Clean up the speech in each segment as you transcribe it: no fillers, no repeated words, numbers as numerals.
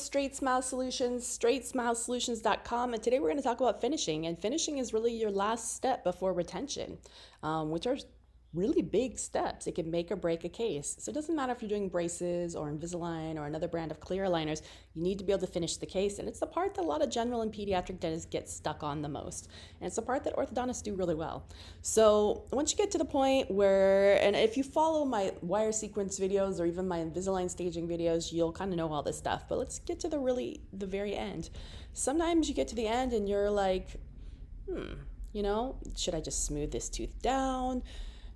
Straightsmile Solutions, straightsmilesolutions.com, and today we're going to talk about finishing. And finishing is really your last step before retention, which are really big steps. It can make or break a case. So it doesn't matter if you're doing braces or Invisalign or another brand of clear aligners, you need to be able to finish the case. And it's the part that a lot of general and pediatric dentists get stuck on the most. And it's the part that orthodontists do really well. So once you get to the point where, and if you follow my wire sequence videos or even my Invisalign staging videos, you'll kind of know all this stuff. But let's get to the very end. Sometimes you get to the end and you're like, should I just smooth this tooth down?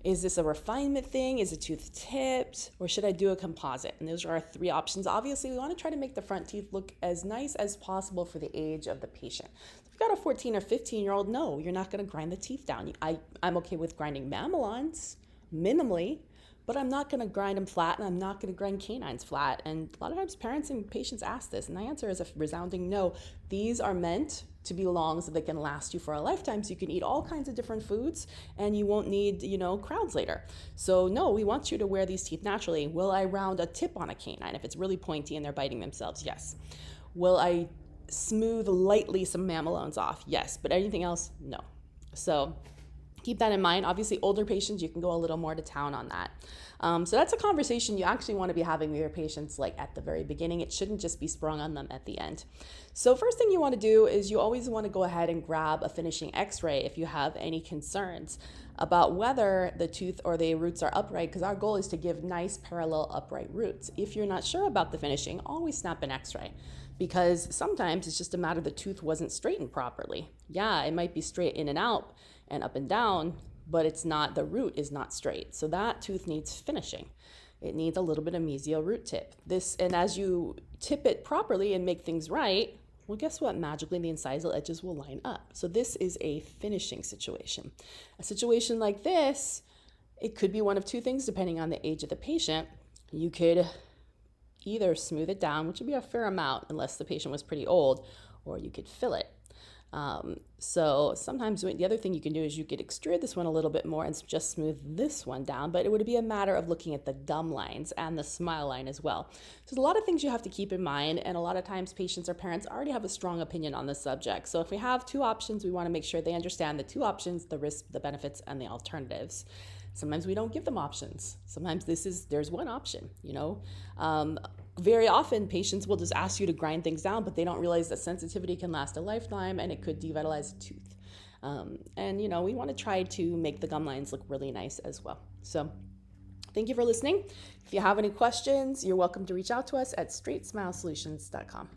Is this a refinement thing? Is the tooth tipped? Or should I do a composite? And those are our three options. Obviously, we want to try to make the front teeth look as nice as possible for the age of the patient. So if you've got a 14 or 15-year-old, no, you're not going to grind the teeth down. I'm okay with grinding mamelons minimally, but I'm not going to grind them flat, and I'm not going to grind canines flat. And a lot of times parents and patients ask this, and the answer is a resounding no. These are meant to be long so they can last you for a lifetime, so you can eat all kinds of different foods and you won't need, crowns later. So no, we want you to wear these teeth naturally. Will I round a tip on a canine if it's really pointy and they're biting themselves? Yes. Will I smooth lightly some mamelons off? Yes. But anything else? No. So keep that in mind. Obviously, older patients, you can go a little more to town on that. So that's a conversation you actually want to be having with your patients like at the very beginning. It shouldn't just be sprung on them at the end. So first thing you want to do is you always want to go ahead and grab a finishing x-ray if you have any concerns about whether the tooth or the roots are upright, because our goal is to give nice parallel upright roots. If you're not sure about the finishing, always snap an x-ray, because sometimes it's just a matter the tooth wasn't straightened properly. Yeah, it might be straight in and out and up and down, but it's not, the root is not straight. So that tooth needs finishing. It needs a little bit of mesial root tip. And as you tip it properly and make things right, well, guess what? Magically, the incisal edges will line up. So this is a finishing situation. A situation like this, it could be one of two things depending on the age of the patient. You could either smooth it down, which would be a fair amount unless the patient was pretty old, or you could fill it. So sometimes the other thing you can do is you could extrude this one a little bit more and just smooth this one down, but it would be a matter of looking at the gum lines and the smile line as well. So there's a lot of things you have to keep in mind, and a lot of times patients or parents already have a strong opinion on this subject. So if we have two options, we want to make sure they understand the two options, the risks, the benefits, and the alternatives. Sometimes we don't give them options. Sometimes there's one option, Very often patients will just ask you to grind things down, but they don't realize that sensitivity can last a lifetime and it could devitalize a tooth. We want to try to make the gum lines look really nice as well. So thank you for listening. If you have any questions, you're welcome to reach out to us at straightsmilesolutions.com.